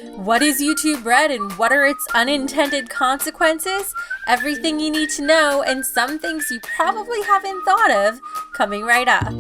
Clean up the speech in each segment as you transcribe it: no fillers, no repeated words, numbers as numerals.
What is YouTube Red and what are its unintended consequences? Everything you need to know and some things you probably haven't thought of coming right up.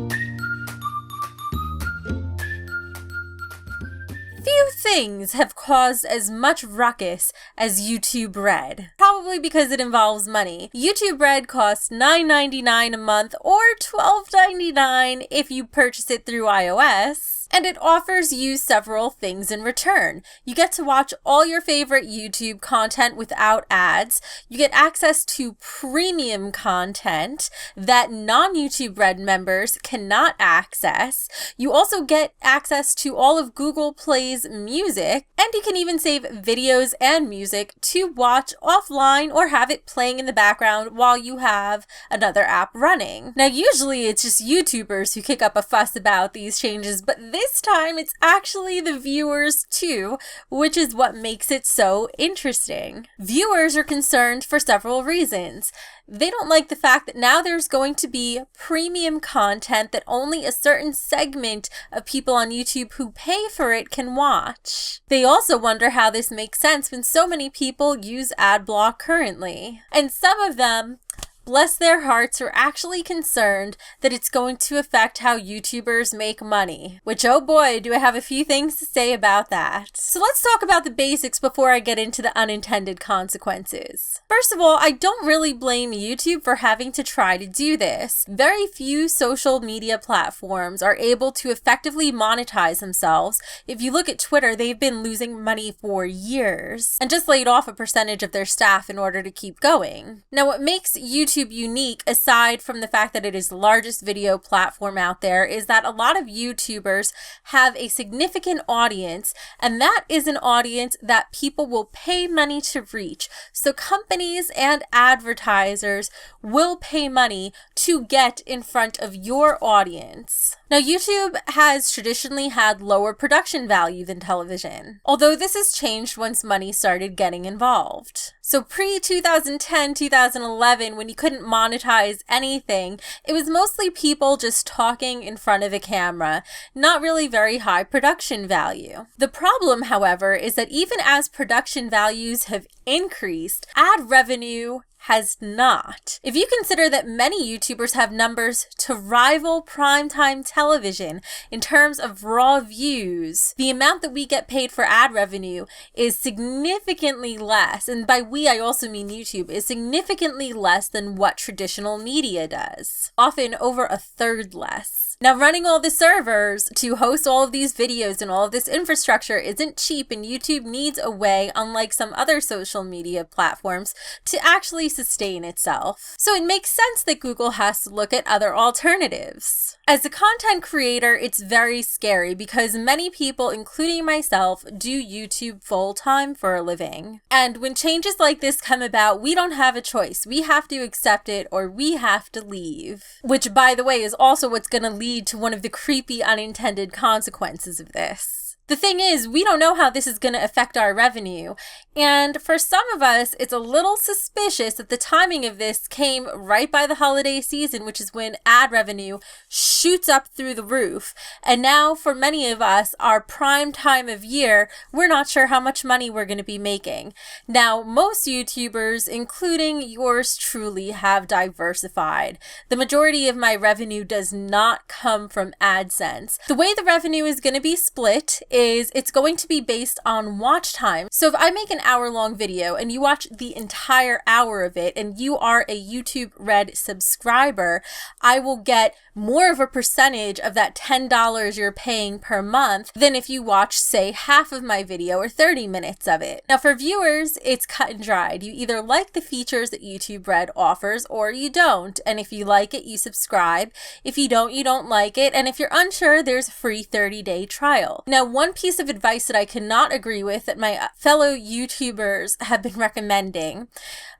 Few things have caused as much ruckus as YouTube Red. Probably because it involves money. YouTube Red costs $9.99 a month or $12.99 if you purchase it through iOS. And it offers you several things in return. You get to watch all your favorite YouTube content without ads. You get access to premium content that non-YouTube Red members cannot access. You also get access to all of Google Play's music, and you can even save videos and music to watch offline or have it playing in the background while you have another app running. Now, usually it's just YouTubers who kick up a fuss about these changes, but this time it's actually the viewers too, which is what makes it so interesting. Viewers are concerned for several reasons. They don't like the fact that now there's going to be premium content that only a certain segment of people on YouTube who pay for it can watch. They also wonder how this makes sense when so many people use ad block currently. And some of them, bless their hearts, are actually concerned that it's going to affect how YouTubers make money. Which, oh boy, do I have a few things to say about that. So let's talk about the basics before I get into the unintended consequences. First of all, I don't really blame YouTube for having to try to do this. Very few social media platforms are able to effectively monetize themselves. If you look at Twitter, they've been losing money for years and just laid off a percentage of their staff in order to keep going. Now, what makes YouTube unique, aside from the fact that it is the largest video platform out there, is that a lot of YouTubers have a significant audience, and that is an audience that people will pay money to reach. So companies and advertisers will pay money to get in front of your audience. Now, YouTube has traditionally had lower production value than television, although this has changed once money started getting involved. So pre-2010, 2011, when you couldn't monetize anything, it was mostly people just talking in front of a camera, not really very high production value. The problem, however, is that even as production values have increased, ad revenue has not. If you consider that many YouTubers have numbers to rival primetime television in terms of raw views, the amount that we get paid for ad revenue is significantly less, and by we I also mean YouTube, is significantly less than what traditional media does, often over a third less. Now, running all the servers to host all of these videos and all of this infrastructure isn't cheap, and YouTube needs a way, unlike some other social media platforms, to actually sustain itself. So it makes sense that Google has to look at other alternatives. As a content creator, it's very scary because many people, including myself, do YouTube full-time for a living. And when changes like this come about, we don't have a choice. We have to accept it or we have to leave. Which, by the way, is also what's going to lead to one of the creepy unintended consequences of this. The thing is, we don't know how this is going to affect our revenue, and for some of us, it's a little suspicious that the timing of this came right by the holiday season, which is when ad revenue shoots up through the roof, and now for many of us, our prime time of year, we're not sure how much money we're going to be making. Now, most YouTubers, including yours truly, have diversified. The majority of my revenue does not come from AdSense. The way the revenue is going to be split is it's going to be based on watch time. So if I make an hour-long video and you watch the entire hour of it and you are a YouTube Red subscriber, I will get more of a percentage of that $10 you're paying per month than if you watch, say, half of my video or 30 minutes of it. Now, for viewers, it's cut and dried. You either like the features that YouTube Red offers or you don't. And if you like it, you subscribe. If you don't like it. And if you're unsure, there's a free 30-day trial. Now, one piece of advice that I cannot agree with that my fellow YouTubers have been recommending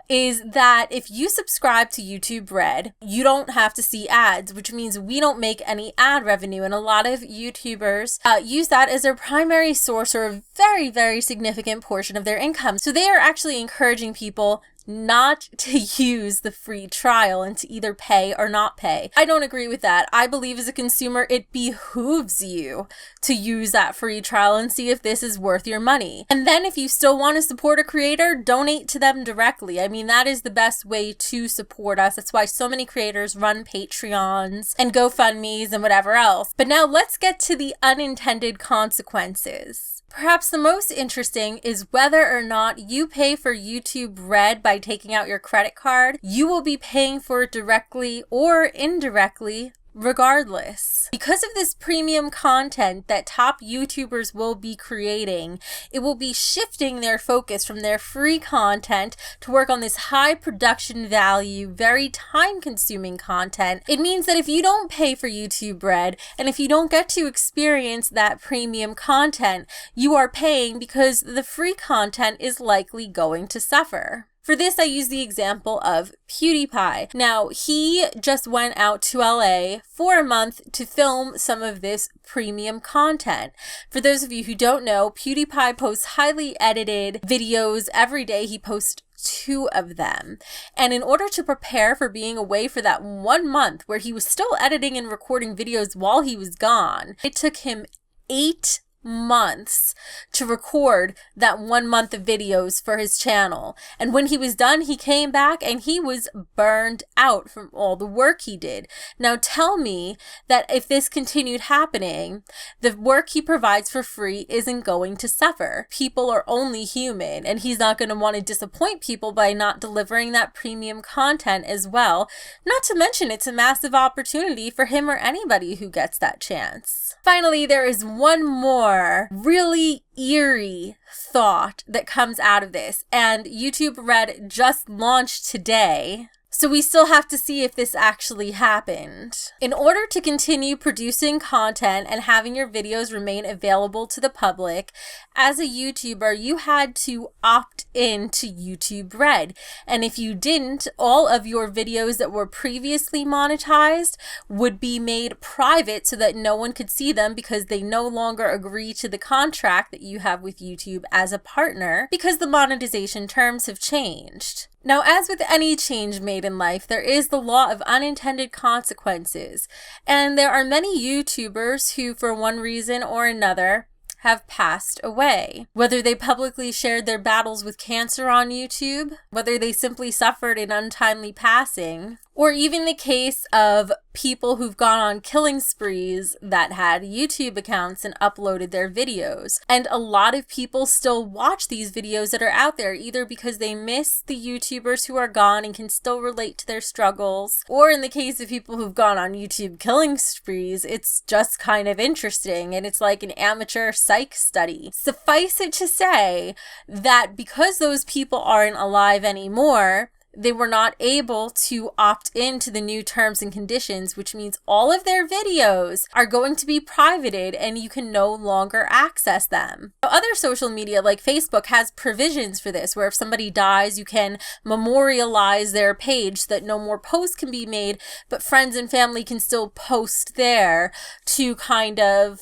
is that if you subscribe to YouTube Red, you don't have to see ads, which means we don't make any ad revenue. And a lot of YouTubers use that as their primary source or a very, very significant portion of their income. So they are actually encouraging people not to use the free trial and to either pay or not pay. I don't agree with that. I believe as a consumer, it behooves you to use that free trial and see if this is worth your money. And then if you still want to support a creator, donate to them directly. I mean, that is the best way to support us. That's why so many creators run Patreons and GoFundMes and whatever else. But now let's get to the unintended consequences. Perhaps the most interesting is whether or not you pay for YouTube Red by taking out your credit card. You will be paying for it directly or indirectly regardless. Because of this premium content that top YouTubers will be creating, it will be shifting their focus from their free content to work on this high production value, very time-consuming content. It means that if you don't pay for YouTube Red, and if you don't get to experience that premium content, you are paying because the free content is likely going to suffer. For this, I use the example of PewDiePie. Now, he just went out to LA for a month to film some of this premium content. For those of you who don't know, PewDiePie posts highly edited videos every day. He posts 2 of them. And in order to prepare for being away for that 1 month where he was still editing and recording videos while he was gone, it took him 8 months to record that 1 month of videos for his channel. And when he was done, he came back and he was burned out from all the work he did. Now tell me that if this continued happening, the work he provides for free isn't going to suffer. People are only human, and he's not going to want to disappoint people by not delivering that premium content as well. Not to mention, it's a massive opportunity for him or anybody who gets that chance. Finally, there is one more really eerie thought that comes out of this, and YouTube Red just launched today. So we still have to see if this actually happened. In order to continue producing content and having your videos remain available to the public, as a YouTuber, you had to opt in to YouTube Red. And if you didn't, all of your videos that were previously monetized would be made private so that no one could see them because they no longer agree to the contract that you have with YouTube as a partner because the monetization terms have changed. Now, as with any change made in life, there is the law of unintended consequences, and there are many YouTubers who, for one reason or another, have passed away. Whether they publicly shared their battles with cancer on YouTube, whether they simply suffered an untimely passing, or even the case of people who've gone on killing sprees that had YouTube accounts and uploaded their videos. And a lot of people still watch these videos that are out there, either because they miss the YouTubers who are gone and can still relate to their struggles, or in the case of people who've gone on YouTube killing sprees, it's just kind of interesting and it's like an amateur psych study. Suffice it to say that because those people aren't alive anymore, they were not able to opt into the new terms and conditions, which means all of their videos are going to be privated and you can no longer access them. Other social media like Facebook has provisions for this, where if somebody dies, you can memorialize their page so that no more posts can be made, but friends and family can still post there to kind of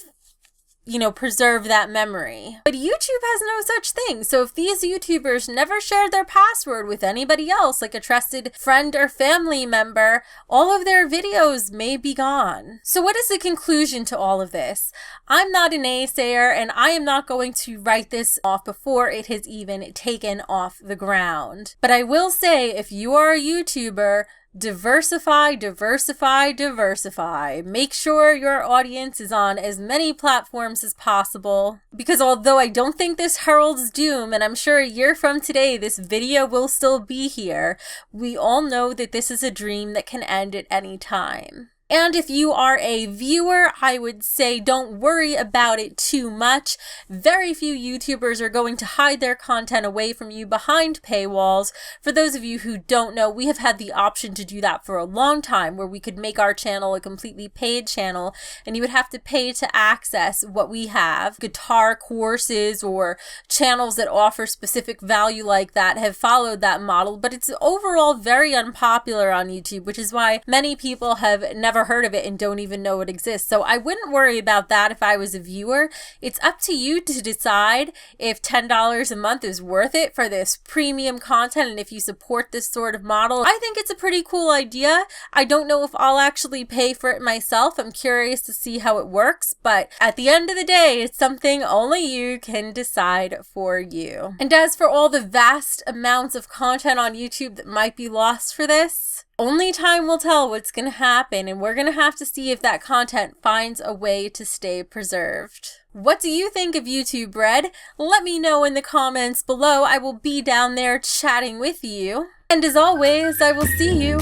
preserve that memory. But YouTube has no such thing. So if these YouTubers never shared their password with anybody else, like a trusted friend or family member, all of their videos may be gone. So what is the conclusion to all of this? I'm not a naysayer, and I am not going to write this off before it has even taken off the ground. But I will say, if you are a YouTuber, diversify, diversify, diversify. Make sure your audience is on as many platforms as possible. Because although I don't think this heralds doom, and I'm sure a year from today this video will still be here, we all know that this is a dream that can end at any time. And if you are a viewer, I would say don't worry about it too much. Very few YouTubers are going to hide their content away from you behind paywalls. For those of you who don't know, we have had the option to do that for a long time, where we could make our channel a completely paid channel, and you would have to pay to access what we have. Guitar courses or channels that offer specific value like that have followed that model, but it's overall very unpopular on YouTube, which is why many people have never never heard of it and don't even know it exists. So I wouldn't worry about that if I was a viewer. It's up to you to decide if $10 a month is worth it for this premium content and if you support this sort of model. I think it's a pretty cool idea. I don't know if I'll actually pay for it myself. I'm curious to see how it works, but at the end of the day, it's something only you can decide for you. And as for all the vast amounts of content on YouTube that might be lost for this, only time will tell what's going to happen, and we're going to have to see if that content finds a way to stay preserved. What do you think of YouTube Red? Let me know in the comments below. I will be down there chatting with you. And as always, I will see you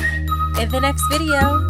in the next video.